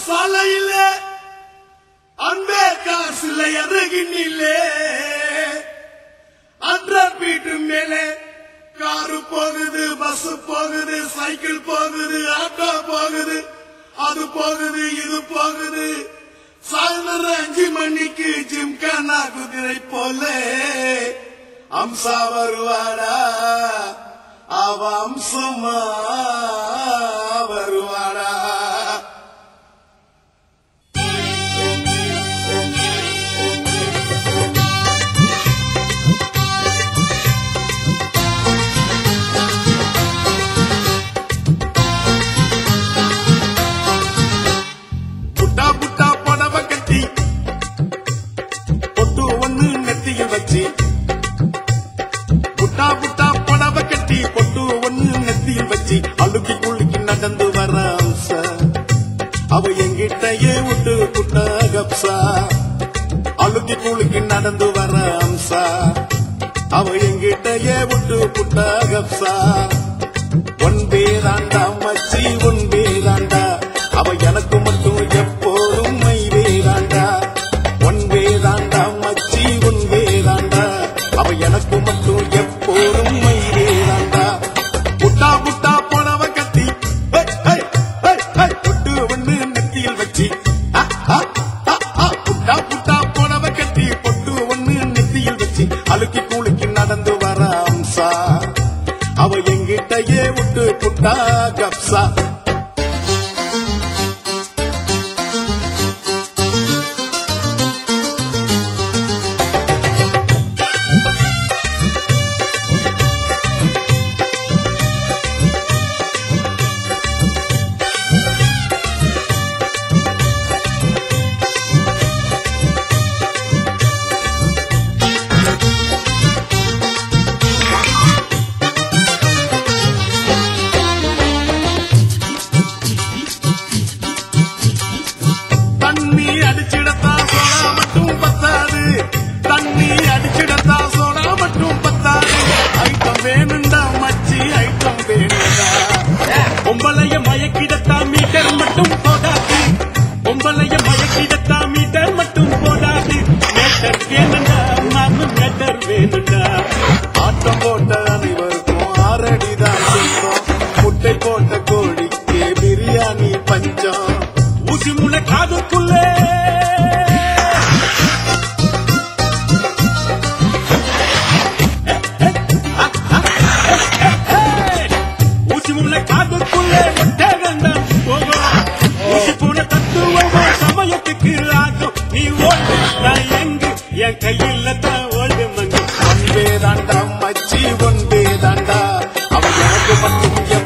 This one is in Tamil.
சாலையிலே அன்பே காசில்லை அருகினிலே அன்ற வீட்டு மேலே காரு போகுது, பஸ் போகுது, சைக்கிள் போகுது, ஆட்டோ போகுது, அது போகுது, இது போகுது. சாயந்தரம் 5 மணிக்கு ஜிம்கானா குதிரை போல அம்சா வருவாடா, அவ அம்சமா வருவாடா. புட்டா புட்டா புடவை கட்டி பொட்டு ஒண்ணு நெத்தியில் வச்சு, புட்டா புட்டா புடவை கட்டி பொட்டு ஒண்ணு நெத்தியில் வச்சு அழுக்கி குலுக்கி நடந்து வர அம்சா அவ எங்கிட்டயே விட்டு புட்டா கப்சா. அழுக்கி குலுக்கி நடந்து வர அம்சா அவ எங்கிட்டயே விட்டு புட்டா கப்சா. ஒன்பே தாண்டா மச்சி, ஒன்பே தாண்டா அவ எனக்கு மட்டும் எப்போதும் மைவே தாண்டா. ஒன்பே தாண்டா மச்சி, ஒன்பே தாண்டா அவ எனக்கு மட்டும் எப்போதும் மைவே தாண்டா. புட்டா புட்டா புடவை கட்டி பொட்டு ஒண்ணு நெத்தியில் வச்சு, புட்டா புட்டா புடவை கட்டி பொட்டு ஒண்ணு நெத்தியில் வச்சு அழுக்கி கூலுக்கி நடந்து வர அம்சா அவ எங்கிட்டயே விட்டு புட்டா கப்சா. தண்ணி அடிச்சிடத்தா சோடா மட்டும் பத்தாது, தண்ணி அடிச்சிடத்தா சோடா மட்டும் பத்தாது. ஐட்டம் வேணுண்டா மச்சி, ஐட்டம் வேணுண்டா. பொம்பளைய மயக்கிடத்தா மீட்டர் மட்டும் போடாது, பொம்பளைய மயக்கிடத்தா மீட்டர் மட்டும் போடாது. மேட்டர் வேணுண்டா மாமு, மேட்டர் வேணுண்டா. ஆட்டம் போட்ட அனைவருக்கும் ஆறடிதான் சொந்தம், முட்டை போட்ட கோழிக்கு பிரியாணி பஞ்சம். ஊசி முனை காதுக்குள்ளே ஊசி முனை காதுக்குள்ளே முட்டை வேண்டாம் போகும். ஊசி பூன தத்துவமோ சமயத்துக்கு ஆகும். நீ ஓடு நான் எங்கு, என் கையில் தான் ஓடு மங்கு. ஒன்பே தாண்டா மச்சி, ஒன்பே தாண்டா அவ எனக்கு மட்டும்